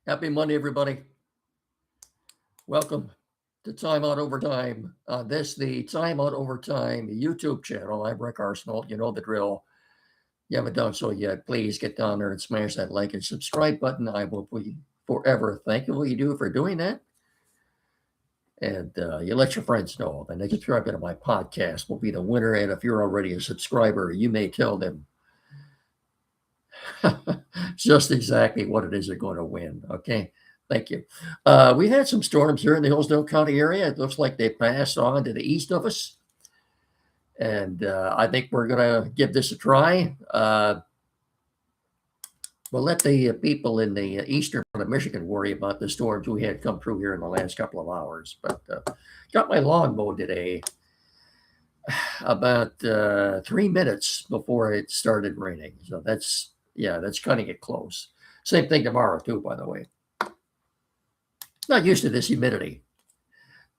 Happy Monday, everybody. Welcome to Time Out Overtime. The Time Out Overtime YouTube channel. I'm Rick Arsenal. You know the drill. You haven't done so yet, please get down there and smash that like and subscribe button. I will be forever thankful you do for doing that. And you let your friends know. And they subscribe to my podcast will be the winner. And if you're already a subscriber, you may tell them just exactly what it is they're going to win. Okay. Thank you. We had some storms here in the Hillsdale County area. It looks like they passed on to the east of us. And I think we're going to give this a try. We'll let the people in the eastern part of Michigan worry about the storms we had come through here in the last couple of hours. But got my lawn mowed today about 3 minutes before it started raining. So that's cutting it close. Same thing tomorrow, too, by the way. Not used to this humidity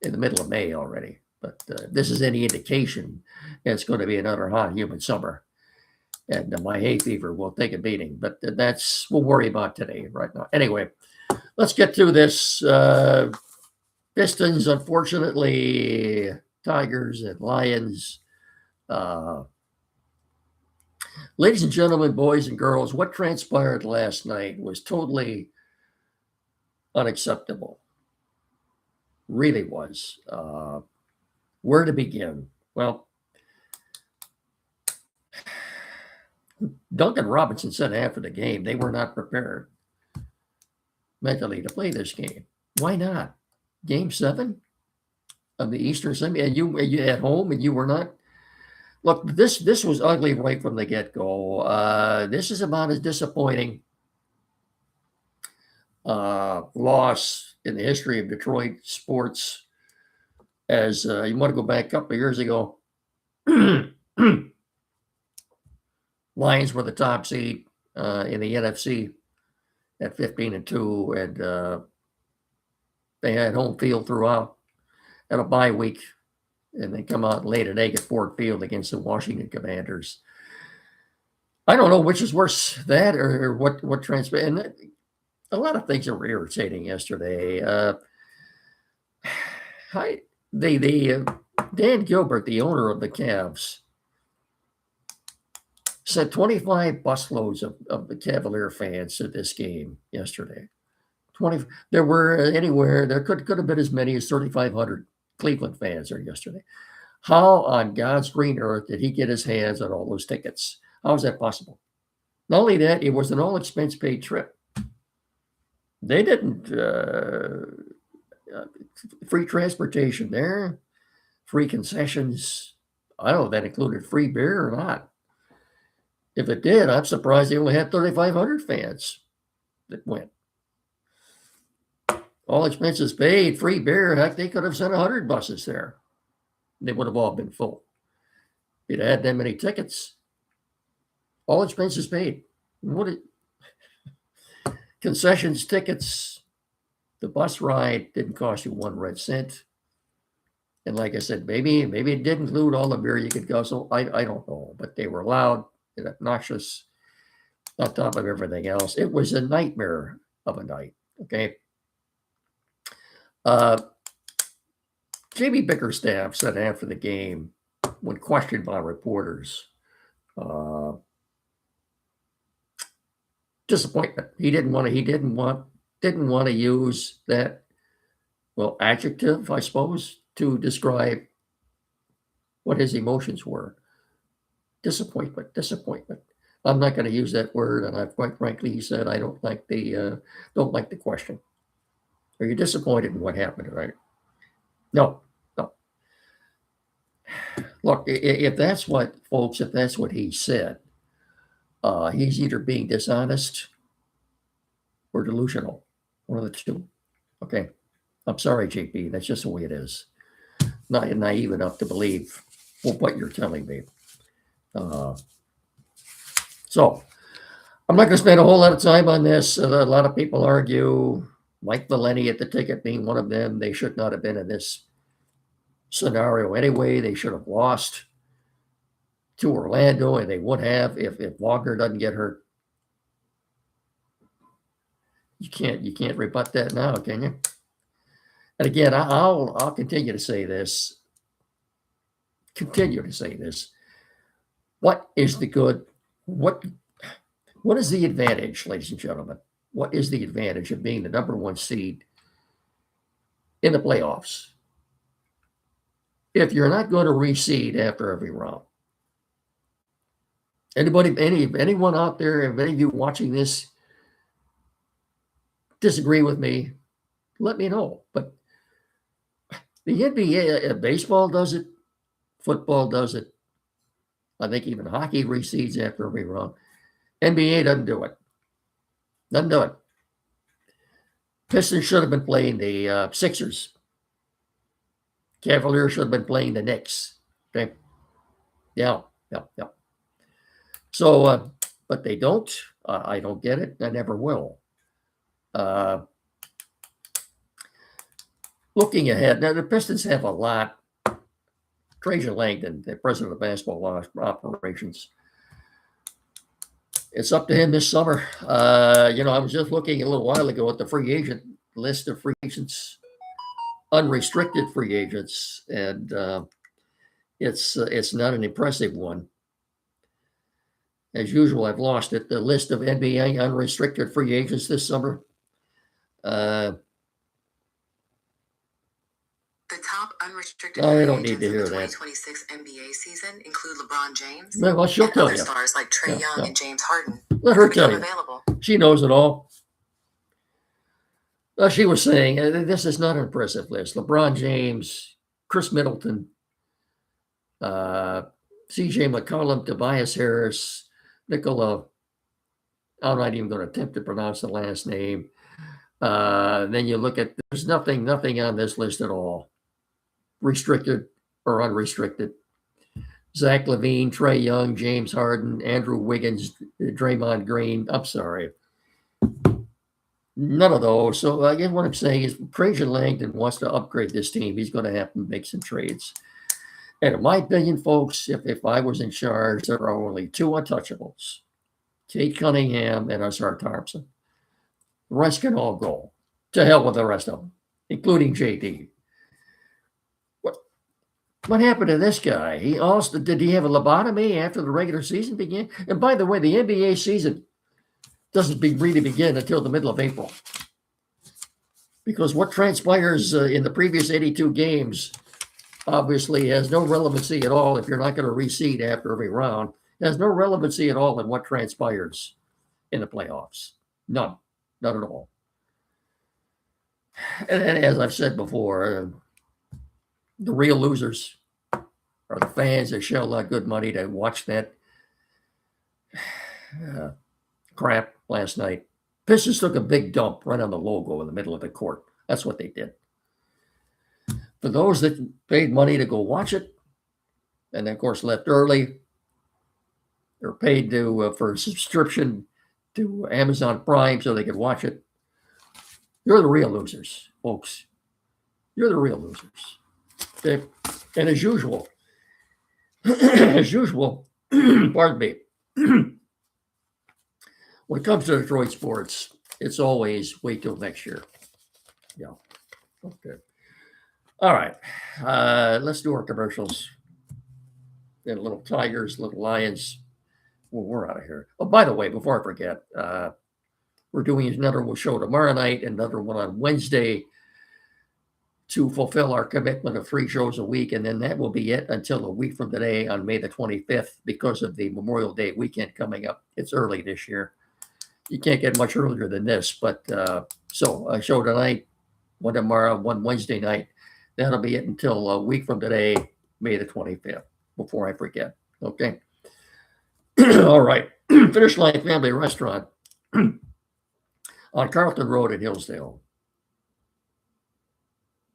in the middle of May already, but this is any indication it's going to be another hot, humid summer. And my hay fever will take a beating, but we'll worry about today right now. Anyway, let's get through this. Pistons, unfortunately, Tigers and Lions. Ladies and gentlemen, boys and girls, what transpired last night was totally unacceptable. Really was. Where to begin? Well, Duncan Robinson said after the game they were not prepared mentally to play this game. Why not? Game 7 of the Eastern Semi, and you at home, and you were not. Look, this was ugly right from the get-go. This is about as disappointing loss in the history of Detroit sports as you want to go back a couple of years ago. Lions were the top seed in the NFC at 15-2, and they had home field throughout and a bye week, and they come out late at egg at Ford Field against the Washington Commanders. I don't know which is worse, that or what transpired. And a lot of things that were irritating yesterday. Dan Gilbert, the owner of the Cavs, sent 25 busloads of the Cavalier fans to this game yesterday. There could have been as many as 3,500 Cleveland fans there yesterday. How on God's green earth did he get his hands on all those tickets? How is that possible? Not only that, it was an all expense paid trip. They didn't free transportation there, free concessions. I don't know if that included free beer or not. If it did, I'm surprised they only had 3,500 fans that went. All expenses paid, free beer. Heck, they could have sent 100 buses there. They would have all been full. If you'd had that many tickets, all expenses paid. Concessions, tickets, the bus ride didn't cost you 1 red cent. And like I said, maybe it did include all the beer you could guzzle. I don't know, but they were loud and obnoxious on top of everything else. It was a nightmare of a night, okay? Jamie Bickerstaff said after the game, when questioned by reporters, disappointment. He didn't want to use that, adjective, I suppose, to describe what his emotions were. Disappointment. I'm not going to use that word, and I've quite frankly, he said, I don't like the question. Are you disappointed in what happened tonight? No. Look, if that's what he said, he's either being dishonest or delusional, one of the two. Okay, I'm sorry, JP. That's just the way it is. Not naive enough to believe what you're telling me. So I'm not going to spend a whole lot of time on this. A lot of people argue, Mike Valeni at the ticket being one of them, they should not have been in this scenario anyway. They should have lost to Orlando, and they would have if Wagner doesn't get hurt. You can't rebut that now, can you? And again, I'll continue to say this. Continue to say this. What is the good? What is the advantage, ladies and gentlemen? What is the advantage of being the number one seed in the playoffs if you're not going to reseed after every round? Anyone out there, if any of you watching this disagree with me, let me know. But the NBA, baseball does it, football does it. I think even hockey reseeds after every round. NBA doesn't do it. Doesn't do it. Pistons should have been playing the Sixers. Cavaliers should have been playing the Knicks. Okay. Yeah. So, but they don't. I don't get it. I never will. Looking ahead, now the Pistons have a lot. Trajan Langdon, the president of basketball operations. It's up to him this summer. I was just looking a little while ago at the free agent list of free agents, unrestricted free agents, and it's not an impressive one. As usual, I've lost it. The list of NBA unrestricted free agents this summer. The top unrestricted I don't need to hear the that. 2026 NBA season include LeBron James Well, she'll and tell other you. stars like Trae Young and James Harden. Let her tell you. Available. She knows it all. She was saying this is not an impressive list. LeBron James, Chris Middleton, C.J. McCollum, Tobias Harris, Nikola. I'm not even going to attempt to pronounce the last name. Then you look at, there's nothing on this list at all, restricted or unrestricted. Zach LaVine, Trae Young, James Harden, Andrew Wiggins, Draymond Green. I'm sorry. None of those. So I guess what I'm saying is Trajan Langdon wants to upgrade this team. He's going to have to make some trades. And in my opinion, folks, if I was in charge, there are only two untouchables, Kate Cunningham and Ausar Thompson. The rest can all go. To hell with the rest of them, including JD. What happened to this guy? Did he have a lobotomy after the regular season began? And by the way, the NBA season doesn't really begin until the middle of April. Because what transpires in the previous 82 games obviously has no relevancy at all if you're not going to reseed after every round. It has no relevancy at all in what transpires in the playoffs. None at all. And as I've said before, the real losers are the fans that shell out good money to watch that crap last night. Pistons took a big dump right on the logo in the middle of the court. That's what they did. For those that paid money to go watch it, and of course left early, or paid for a subscription to Amazon Prime so they could watch it, you're the real losers, folks. You're the real losers. Okay? And as usual, pardon me, when it comes to Detroit sports, it's always wait till next year. Yeah. Okay. All right. Let's do our commercials. And little tigers, little lions. Well, we're out of here. Oh, by the way, before I forget, we're doing another show tomorrow night, another one on Wednesday to fulfill our commitment of 3 shows a week. And then that will be it until a week from today on May the 25th because of the Memorial Day weekend coming up. It's early this year. You can't get much earlier than this. But so a show tonight, one tomorrow, one Wednesday night. That'll be it until a week from today, May the 25th, before I forget. Okay. All right. Finish Line Family Restaurant on Carlton Road in Hillsdale.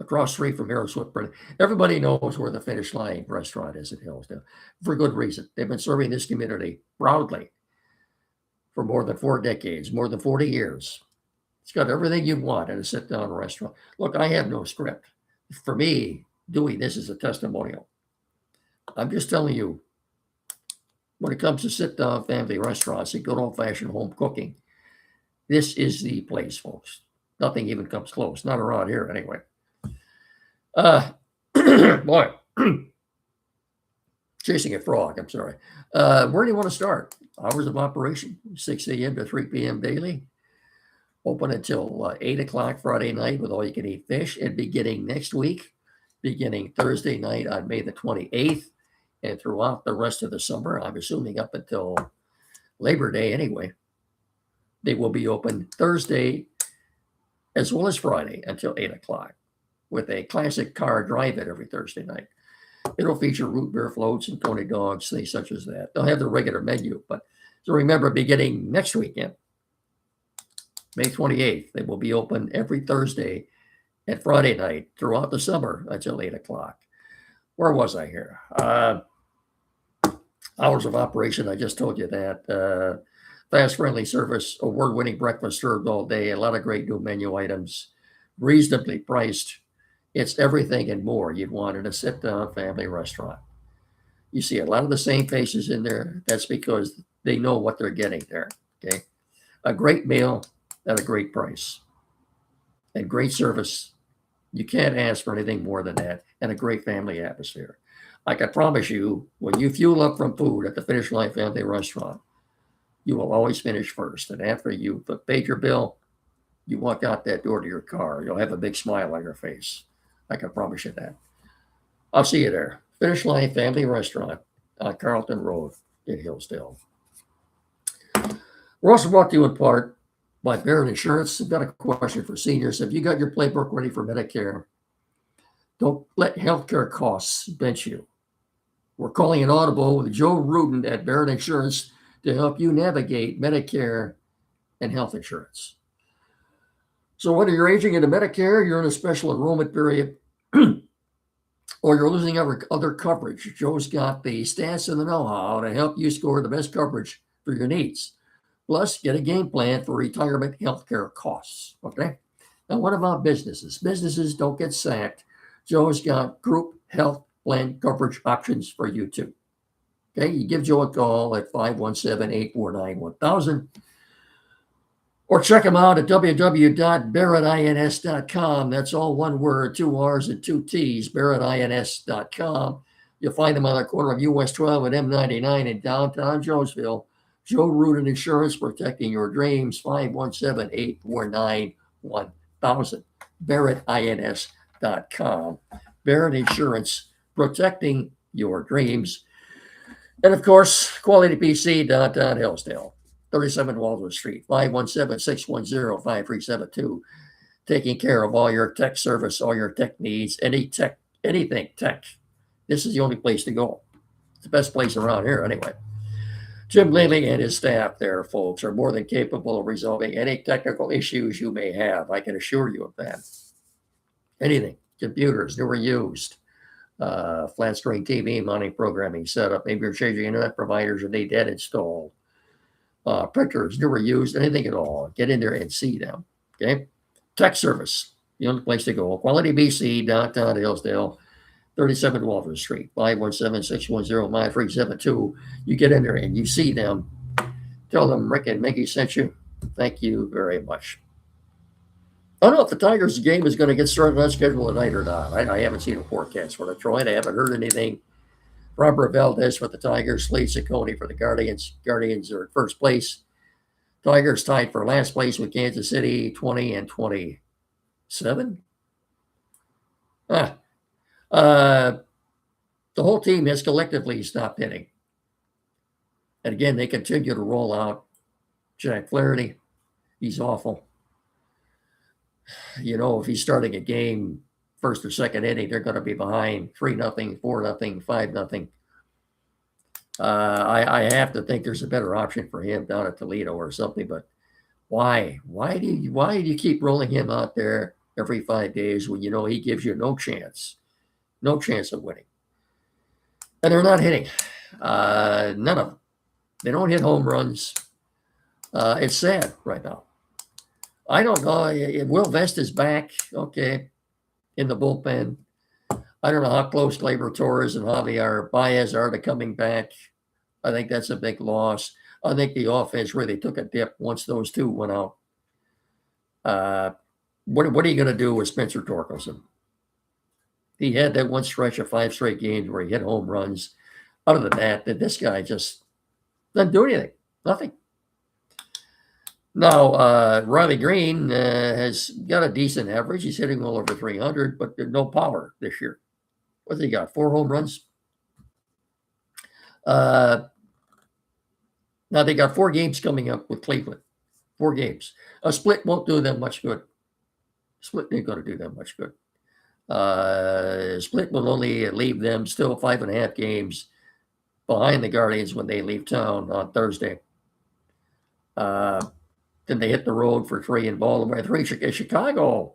Across street from Harris Whitburn. Everybody knows where the Finish Line restaurant is in Hillsdale for good reason. They've been serving this community proudly for more than 4 decades, more than 40 years. It's got everything you'd want in a sit-down restaurant. Look, I have no script. For me, doing this is a testimonial. I'm just telling you, when it comes to sit-down family restaurants and good old-fashioned home cooking, This is the place, folks. Nothing even comes close. Not around here, anyway. Boy, chasing a frog. I'm sorry. Where do you want to start? Hours of operation: 6 a.m. to 3 p.m. daily. Open until 8 o'clock Friday night with all-you-can-eat fish. And beginning next week, beginning Thursday night on May the 28th, and throughout the rest of the summer, I'm assuming up until Labor Day anyway, they will be open Thursday as well as Friday until 8 o'clock with a classic car drive-in every Thursday night. It'll feature root beer floats and Tony dogs, things such as that. They'll have the regular menu, but so remember, beginning next weekend, May 28th, they will be open every Thursday and Friday night throughout the summer until 8 o'clock. Where was I here? Hours of operation, I just told you that. Fast, friendly service, award-winning breakfast served all day, a lot of great new menu items, reasonably priced. It's everything and more you'd want in a sit-down family restaurant. You see a lot of the same faces in there. That's because they know what they're getting there, okay? A great meal at a great price and great service. You can't ask for anything more than that, and a great family atmosphere. I can promise you, when you fuel up from food at the Finish Line Family Restaurant, you will always finish first. And after you've paid your bill, you walk out that door to your car. You'll have a big smile on your face. I can promise you that. I'll see you there. Finish Line Family Restaurant on Carlton Road in Hillsdale. We're also brought to you in part by Barrett Insurance. I've got a question for seniors. Have you got your playbook ready for Medicare? Don't let healthcare costs bench you. We're calling an audible with Joe Rudin at Barrett Insurance to help you navigate Medicare and health insurance. So whether you're aging into Medicare, you're in a special enrollment period, or you're losing other coverage, Joe's got the stats and the know-how to help you score the best coverage for your needs. Plus, get a game plan for retirement healthcare costs, okay? Now, what about businesses? Businesses don't get sacked. Joe's got group health plan coverage options for you too. Okay, you give Joe a call at 517-849-1000 or check him out at www.barrettins.com. That's all one word, 2 R's and 2 T's, barrettins.com. You'll find them on the corner of US 12 and M99 in downtown Jonesville. Joe Rudin Insurance, protecting your dreams, 517-849-1000, barrettins.com. Barrett Insurance, protecting your dreams. And of course, Quality PC, downtown Hillsdale, 37 Walter Street, 517-610-5372. Taking care of all your tech service, all your tech needs, anything tech. This is the only place to go. It's the best place around here anyway. Jim Lely and his staff there, folks, are more than capable of resolving any technical issues you may have. I can assure you of that. Anything, computers, new or used, flat screen TV, mounting programming setup. Maybe you're changing internet providers or need that installed. Printers, new or used, anything at all. Get in there and see them. Okay. Tech service, the only place to go. Quality BC, downtown Hillsdale, 37 Walter Street, 517-610-5372. You get in there and you see them. Tell them Rick and Mickey sent you. Thank you very much. I don't know if the Tigers game is going to get started on schedule tonight or not. I haven't seen a forecast for Detroit. I haven't heard anything. Robert Valdez for the Tigers, Slade Ciccone for the Guardians. Guardians are at first place. Tigers tied for last place with Kansas City, 20 and 27. The whole team has collectively stopped hitting. And again, they continue to roll out Jack Flaherty. He's awful. You know, if he's starting a game first or second inning, they're going to be behind 3-0, 4-0, 5-0. I have to think there's a better option for him down at Toledo or something. But why? Why do you keep rolling him out there every 5 days when you know he gives you no chance of winning? And they're not hitting. None of them. They don't hit home runs. It's sad right now. I don't know. Will Vest is back, okay, in the bullpen. I don't know how close Gleyber Torres and Javier Baez are to coming back. I think that's a big loss. I think the offense really took a dip once those two went out. What are you going to do with Spencer Torkelson? He had that one stretch of 5 straight games where he hit home runs. Other than that, this guy just doesn't do anything. Nothing. Now, Riley Green has got a decent average. He's hitting well over 300, but no power this year. What's he got? 4 home runs? Now, they got 4 games coming up with Cleveland. 4 games. A split won't do them much good. Split ain't going to do them much good. Split will only leave them still 5.5 games behind the Guardians when they leave town on Thursday. Then they hit the road for 3 in Baltimore. 3 in Chicago.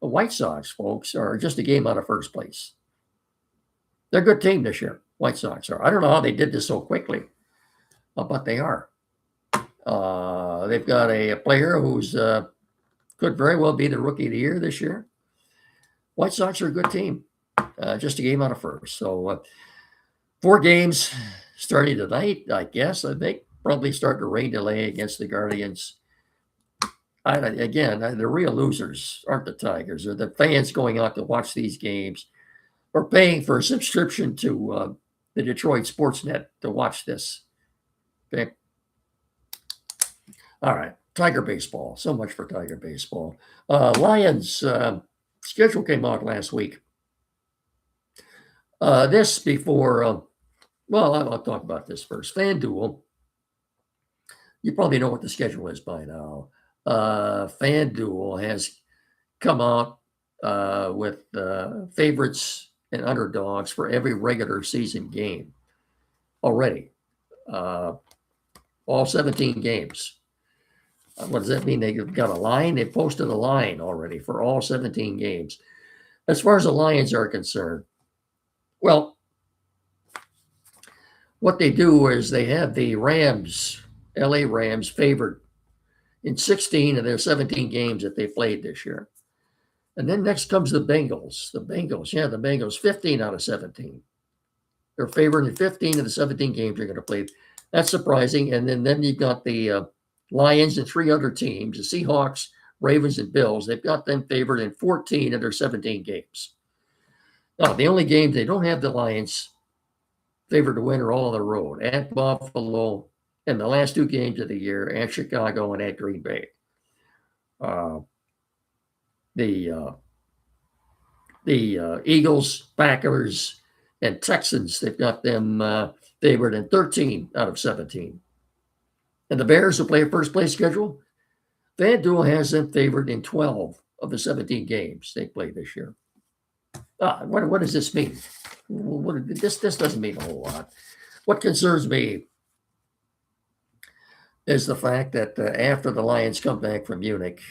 The White Sox, folks, are just a game out of first place. They're a good team this year. White Sox are. I don't know how they did this so quickly, but they are. They've got a player who's could very well be the rookie of the year this year. White Sox are a good team. Just a game out of first. So 4 games starting tonight, I guess. I think probably start to rain delay against the Guardians. The real losers aren't the Tigers. They're the fans going out to watch these games or paying for a subscription to the Detroit Sportsnet to watch this. Okay. All right. Tiger baseball. So much for Tiger baseball. Lions schedule came out last week. This before, I'll talk about this first. FanDuel. You probably know what the schedule is by now. FanDuel has come out with favorites and underdogs for every regular season game already. All 17 games. What does that mean? They've got a line. They posted a line already for all 17 games. As far as the Lions are concerned, well, what they do is they have the Rams, LA Rams, favored in 16 of their 17 games that they played this year. And then next comes the Bengals. The Bengals, 15 out of 17. They're favored in 15 of the 17 games they're going to play. That's surprising. And then you've got the Lions and 3 other teams, the Seahawks, Ravens, and Bills. They've got them favored in 14 of their 17 games. Now, the only games they don't have the Lions favored to win are all on the road, at Buffalo, and the last 2 games of the year, at Chicago and at Green Bay. The Eagles, Packers, and Texans, they've got them favored in 13 out of 17. And the Bears, who play a first place schedule, FanDuel has them favored in 12 of the 17 games they played this year. What does this mean? This doesn't mean a whole lot. What concerns me is the fact that after the Lions come back from Munich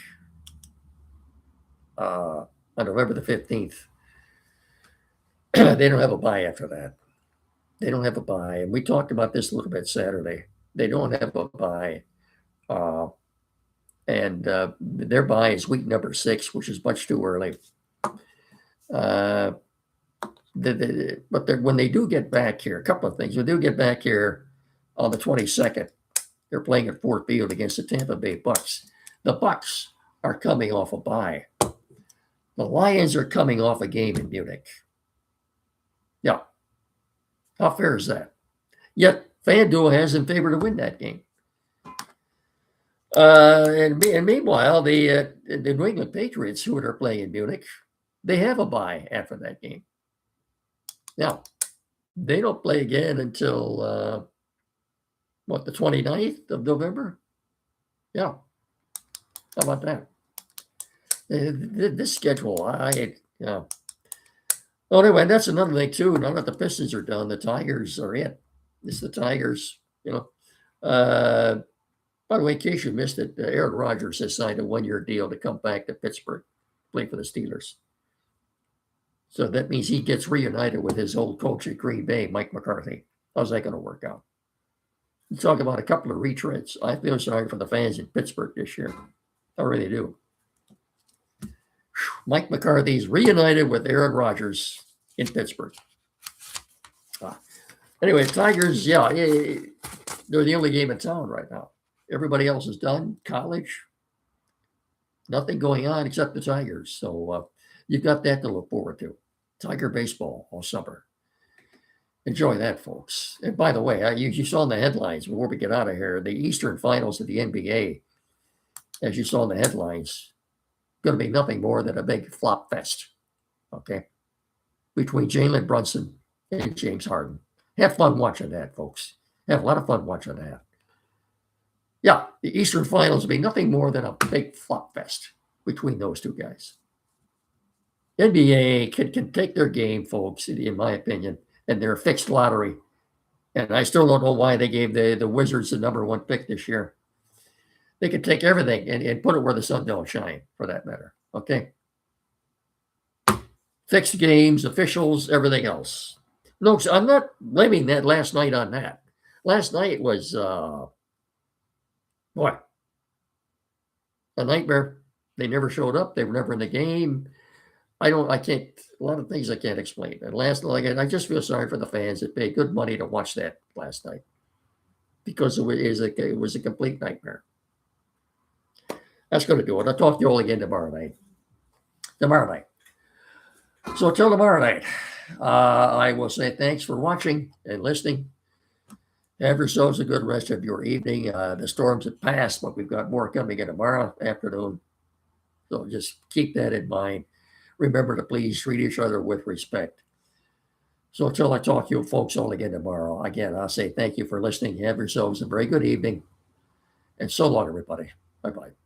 on November the 15th, they don't have a bye after that. They don't have a bye. And we talked about this a little bit Saturday. They don't have a bye. And their bye is week number 6, which is much too early. But when they do get back here, a couple of things. When they do get back here on the 22nd, they're playing at Ford Field against the Tampa Bay Bucks. The Bucks are coming off a bye. The Lions are coming off a game in Munich. Yeah. How fair is that? Yet FanDuel has them favored to win that game. And meanwhile, the New England Patriots, who are playing in Munich, they have a bye after that game. Now, they don't play again until, the 29th of November? Yeah. How about that? This schedule, Well, anyway, that's another thing, too. Now that the Pistons are done, the Tigers are it. It's the Tigers, By the way, in case you missed it, Aaron Rodgers has signed a 1-year deal to come back to Pittsburgh, play for the Steelers. So that means he gets reunited with his old coach at Green Bay, Mike McCarthy. How's that going to work out? You talk about a couple of retreads. I feel sorry for the fans in Pittsburgh this year. I really do. Mike McCarthy's reunited with Aaron Rodgers in Pittsburgh. Anyway, Tigers, they're the only game in town right now. Everybody else is done. College. Nothing going on except the Tigers. So you've got that to look forward to. Tiger baseball all summer. Enjoy that, folks. And by the way, you saw in the headlines before we get out of here, the Eastern Finals of the NBA, as you saw in the headlines, going to be nothing more than a big flop fest, okay, between Jalen Brunson and James Harden. Have fun watching that, folks. Have a lot of fun watching that. Yeah, the Eastern Finals will be nothing more than a big flop fest between those two guys. NBA can take their game, folks, in my opinion, and they're a fixed lottery. And I still don't know why they gave the Wizards the number one pick this year. They could take everything and put it where the sun don't shine, for that matter. Okay? Fixed games, officials, everything else. No, I'm not blaming that last night on that. Last night was, boy, a nightmare. They never showed up. They were never in the game. A lot of things I can't explain. And I just feel sorry for the fans that paid good money to watch that last night because it was a complete nightmare. That's going to do it. I'll talk to you all again tomorrow night. So till tomorrow night, I will say thanks for watching and listening. Have yourselves a good rest of your evening. The storms have passed, but we've got more coming in tomorrow afternoon. So just keep that in mind. Remember to please treat each other with respect. So until I talk to you folks all again tomorrow, again, I'll say thank you for listening. Have yourselves a very good evening. And so long, everybody. Bye-bye.